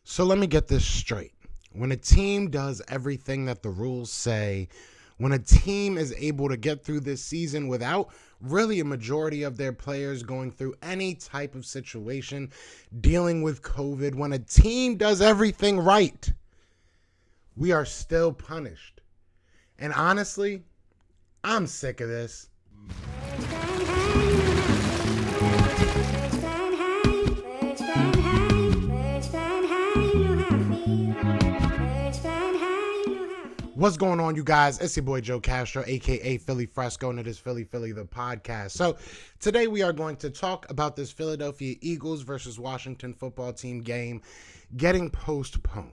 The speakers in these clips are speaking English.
So let me get this straight. When a team does everything that the rules say, when a team is able to get through this season without really a majority of their players going through any type of situation, dealing with COVID, when a team does everything right, we are still punished. And honestly, I'm sick of this. What's going on, you guys? It's your boy Joe Castro, aka Philly Fresco, and it is Philly the podcast. So today we are going to talk about this Philadelphia Eagles versus Washington football team game getting postponed.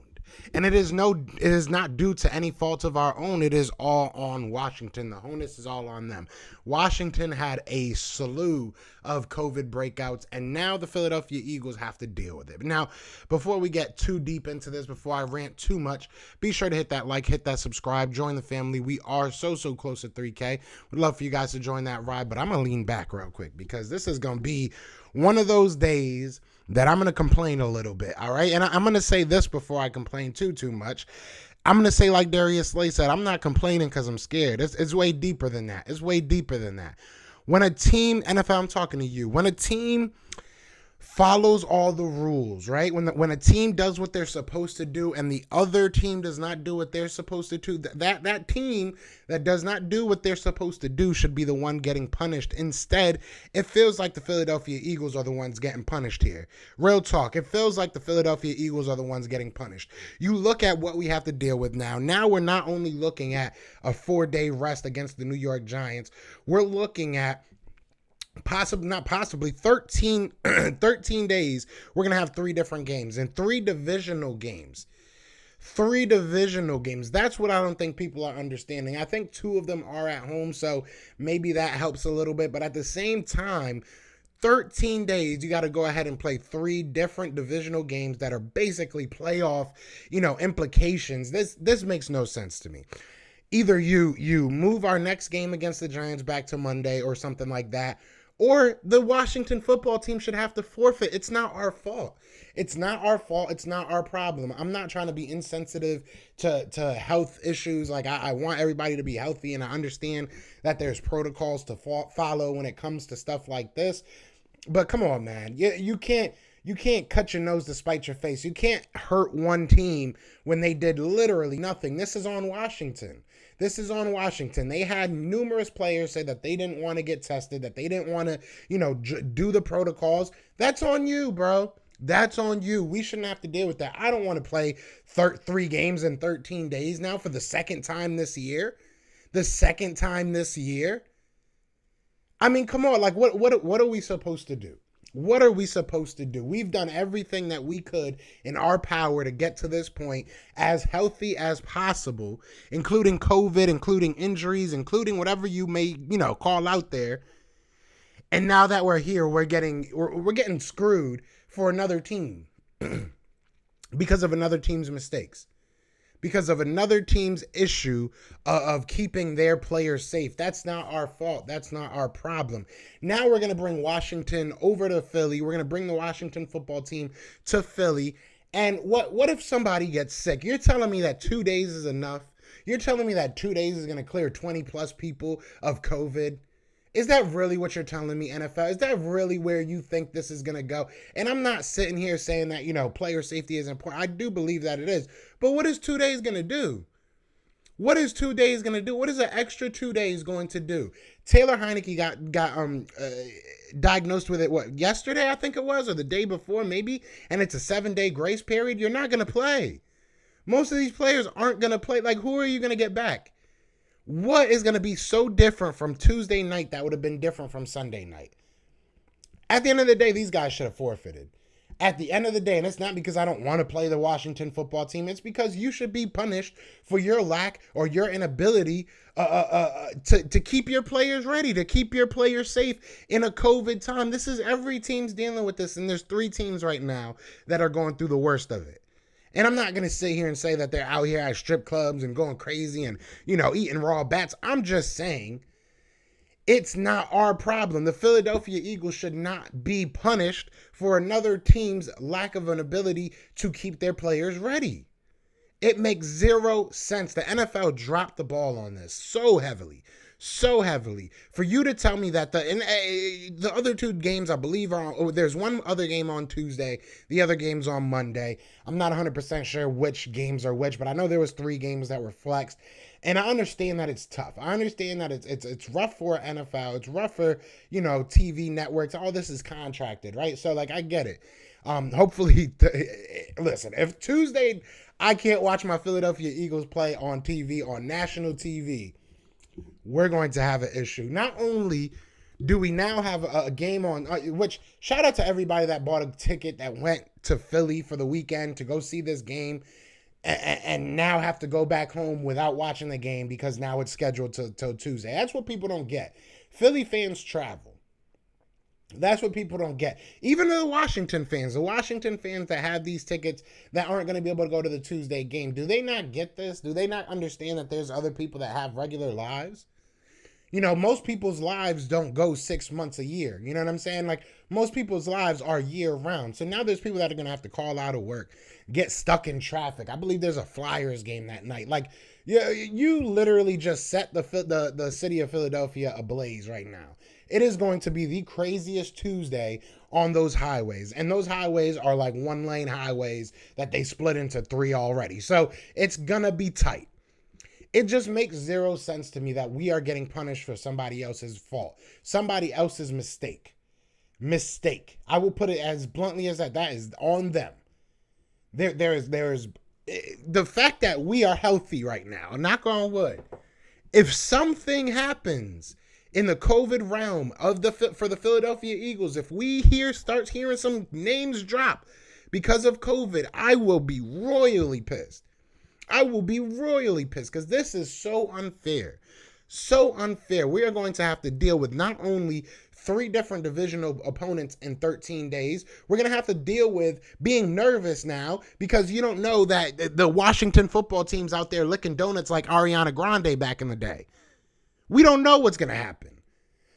And it is not due to any fault of our own. It is all on Washington. The onus is all on them. Washington had a slew of COVID breakouts, and now the Philadelphia Eagles have to deal with it. Now, before we get too deep into this, before I rant too much, be sure to hit that like, hit that subscribe, join the family. We are so close to 3K. We'd love for you guys to join that ride, but I'm going to lean back real quick because this is going to be one of those days that I'm going to complain a little bit, all right? And I'm going to say this before I complain too much. I'm going to say like Darius Slay said, I'm not complaining because I'm scared. It's way deeper than that. It's way deeper than that. When a team, NFL, I'm talking to you, when a team follows all the rules, right? When a team does what they're supposed to do and the other team does not do what they're supposed to do, that team that does not do what they're supposed to do should be the one getting punished. Instead, it feels like the Philadelphia Eagles are the ones getting punished here. Real talk. It feels like the Philadelphia Eagles are the ones getting punished. You look at what we have to deal with now. Now we're not only looking at a 4-day rest against the New York Giants, we're looking at not possibly 13 days. We're going to have 3 different games and 3 divisional games. That's what I don't think people are understanding. I think 2 of them are at home, so maybe that helps a little bit. But at the same time, 13 days, you got to go ahead and play 3 different divisional games that are basically playoff, implications. This makes no sense to me. Either you move our next game against the Giants back to Monday or something like that, or the Washington football team should have to forfeit. It's not our fault. It's not our fault. It's not our problem. I'm not trying to be insensitive to health issues. Like, I want everybody to be healthy, and I understand that there's protocols to follow when it comes to stuff like this. But come on, man. You can't cut your nose to spite your face. You can't hurt one team when they did literally nothing. This is on Washington. They had numerous players say that they didn't want to get tested, that they didn't want to, do the protocols. That's on you, bro. That's on you. We shouldn't have to deal with that. I don't want to play 3 games in 13 days now for the second time this year. I mean, come on. Like, what are we supposed to do? What are we supposed to do? We've done everything that we could in our power to get to this point as healthy as possible, including COVID, including injuries, including whatever you may, call out there. And now that we're here, we're getting screwed for another team because of another team's mistakes. Because of another team's issue of keeping their players safe. That's not our fault. That's not our problem. Now we're going to bring Washington over to Philly. We're going to bring the Washington football team to Philly. And what if somebody gets sick? You're telling me that 2 days is enough? You're telling me that 2 days is going to clear 20 plus people of COVID? Is that really what you're telling me, NFL? Is that really where you think this is going to go? And I'm not sitting here saying that, player safety is important. I do believe that it is. But what is 2 days going to do? What is 2 days going to do? What is an extra 2 days going to do? Taylor Heineke got diagnosed with it, yesterday I think it was, or the day before maybe, and it's a 7-day grace period. You're not going to play. Most of these players aren't going to play. Like, who are you going to get back? What is going to be so different from Tuesday night that would have been different from Sunday night? At the end of the day, these guys should have forfeited. At the end of the day, and it's not because I don't want to play the Washington football team. It's because you should be punished for your lack or your inability to keep your players ready, to keep your players safe in a COVID time. This is every team's dealing with this, and there's 3 teams right now that are going through the worst of it. And I'm not going to sit here and say that they're out here at strip clubs and going crazy and, eating raw bats. I'm just saying It's not our problem. The Philadelphia Eagles should not be punished for another team's lack of an ability to keep their players ready. It makes zero sense. The NFL dropped the ball on this so heavily. So heavily. For you to tell me that the other two games, I believe, are on, there's one other game on Tuesday. The other game's on Monday. I'm not 100% sure which games are which, but I know there was 3 games that were flexed. And I understand that it's tough. I understand that it's rough for NFL. It's rough for, TV networks. All this is contracted, right? So, I get it. Hopefully, listen, if Tuesday I can't watch my Philadelphia Eagles play on TV, on national TV, we're going to have an issue. Not only do we now have a game on, which shout out to everybody that bought a ticket that went to Philly for the weekend to go see this game and now have to go back home without watching the game because now it's scheduled till Tuesday. That's what people don't get. Philly fans travel. That's what people don't get. Even the Washington fans that have these tickets that aren't going to be able to go to the Tuesday game, do they not get this? Do they not understand that there's other people that have regular lives? Most people's lives don't go 6 months a year. You know what I'm saying? Most people's lives are year round. So now there's people that are going to have to call out of work, get stuck in traffic. I believe there's a Flyers game that night. You literally just set the city of Philadelphia ablaze right now. It is going to be the craziest Tuesday on those highways. And those highways are 1-lane highways that they split into 3 already. So it's going to be tight. It just makes zero sense to me that we are getting punished for somebody else's fault, somebody else's mistake. I will put it as bluntly as that. That is on them. There is the fact that we are healthy right now, knock on wood. If something happens in the COVID realm for the Philadelphia Eagles, if we start hearing some names drop because of COVID, I will be royally pissed. Because this is so unfair. So unfair. We are going to have to deal with not only 3 different divisional opponents in 13 days, we're going to have to deal with being nervous now because you don't know that the Washington football team's out there licking donuts like Ariana Grande back in the day. We don't know what's going to happen.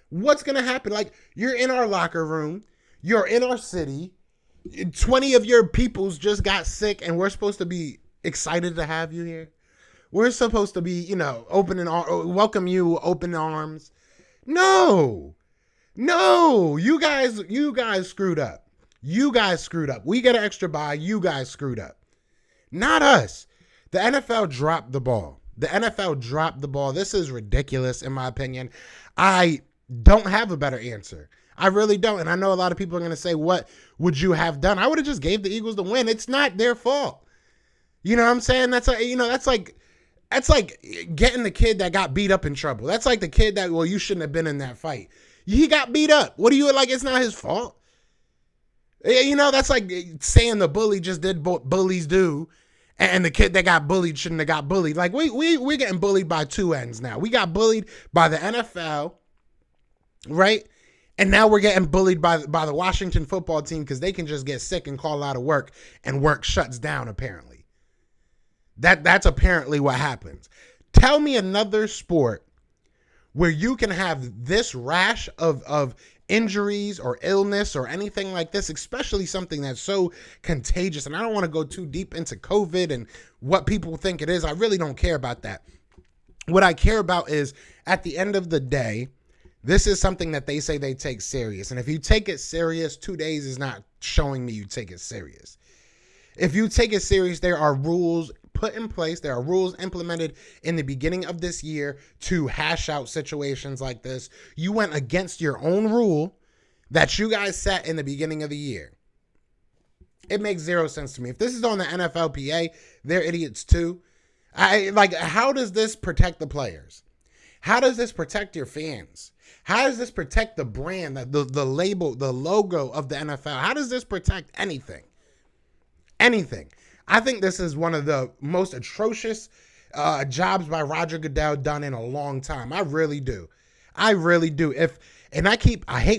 What's going to happen? You're in our locker room. You're in our city. 20 of your peoples just got sick and we're supposed to be excited to have you here. We're supposed to be, welcome you open arms. No, you guys screwed up. We get an extra bye. You guys screwed up. Not us. The NFL dropped the ball. This is ridiculous, in my opinion. I don't have a better answer. I really don't. And I know a lot of people are going to say, what would you have done? I would have just gave the Eagles the win. It's not their fault. You know what I'm saying? That's like getting the kid that got beat up in trouble. That's like the kid that, you shouldn't have been in that fight. He got beat up. What do you it's not his fault? That's like saying the bully just did what bullies do, and the kid that got bullied shouldn't have got bullied. We're getting bullied by 2 ends now. We got bullied by the NFL, right? And now we're getting bullied by the Washington football team because they can just get sick and call out of work, and work shuts down, apparently. That's apparently what happens. Tell me another sport where you can have this rash of injuries or illness or anything like this, especially something that's so contagious. And I don't want to go too deep into COVID and what people think it is. I really don't care about that. What I care about is, at the end of the day, this is something that they say they take serious. And if you take it serious, 2 days is not showing me you take it serious. If you take it serious, there are rules put in place. There are rules implemented in the beginning of this year to hash out situations like this. You went against your own rule that you guys set in the beginning of the year. It makes zero sense to me. If this is on the NFLPA, they're idiots too. How does this protect the players? How does this protect your fans? How does this protect the brand, the label, the logo of the NFL? How does this protect anything? Anything. I think this is one of the most atrocious jobs by Roger Goodell done in a long time. I really do. I hate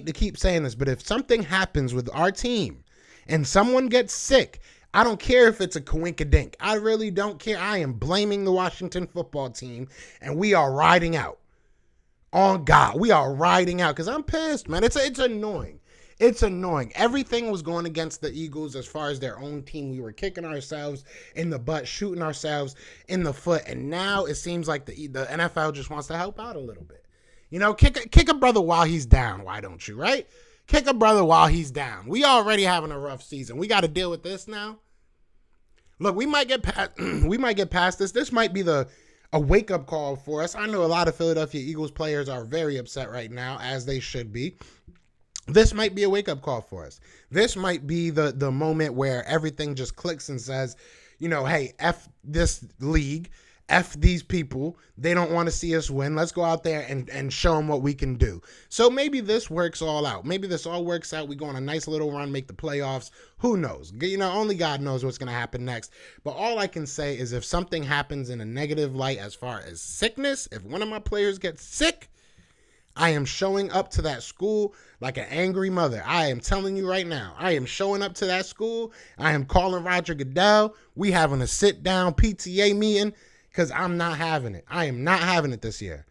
to keep saying this, but if something happens with our team and someone gets sick, I don't care if it's a coinkydink. I really don't care. I am blaming the Washington football team, and we are riding out On God, we are riding out because I'm pissed, man. It's annoying. It's annoying. Everything was going against the Eagles as far as their own team. We were kicking ourselves in the butt, shooting ourselves in the foot, and now it seems like the NFL just wants to help out a little bit. You know, kick a brother while he's down. Why don't you, right? Kick a brother while he's down. We already having a rough season. We got to deal with this now. Look, we might get past this. This might be a wake-up call for us. I know a lot of Philadelphia Eagles players are very upset right now, as they should be. This might be a wake-up call for us. This might be the moment where everything just clicks and says, you know, hey, F this league, F these people. They don't want to see us win. Let's go out there and show them what we can do. So maybe this works all out. Maybe this all works out. We go on a nice little run, make the playoffs. Who knows? You know, only God knows what's going to happen next. But all I can say is if something happens in a negative light as far as sickness, if one of my players gets sick, I am showing up to that school like an angry mother. I am telling you right now, I am showing up to that school. I am calling Roger Goodell. We having a sit-down PTA meeting because I'm not having it. I am not having it this year.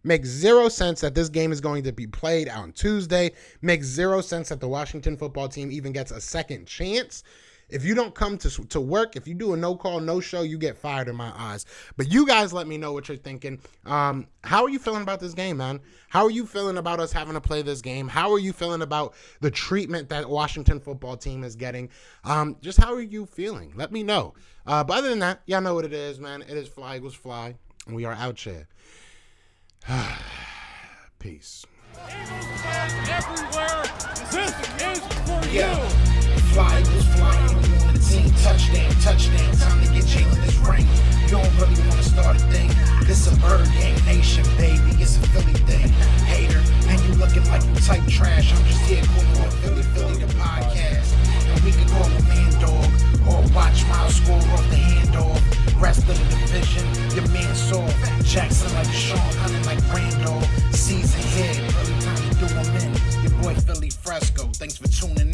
Makes zero sense that this game is going to be played on Tuesday. Makes zero sense that the Washington football team even gets a second chance. If you don't come to work, if you do a no-call, no-show, you get fired in my eyes. But you guys let me know what you're thinking. How are you feeling about this game, man? How are you feeling about us having to play this game? How are you feeling about the treatment that Washington football team is getting? Just how are you feeling? Let me know. But other than that, y'all know what it is, man. It is Fly Eagles Fly, and we are out here. Peace. Eagles fans everywhere, this is for Yeah. you. Fly was flying on the team. Touchdown. Time to get Jalen this ring. You don't really want to start a thing. This a bird gang nation, baby. It's a Philly thing. Hater, and you looking like you type trash. I'm just here calling on Philly the podcast. And we can call a man dog or watch Miles score off the handoff. Rest of the division, your man saw Jackson like Sean, hunting like Randall. Season hit, really time to do him in. Your boy Philly Fresco. Thanks for tuning in.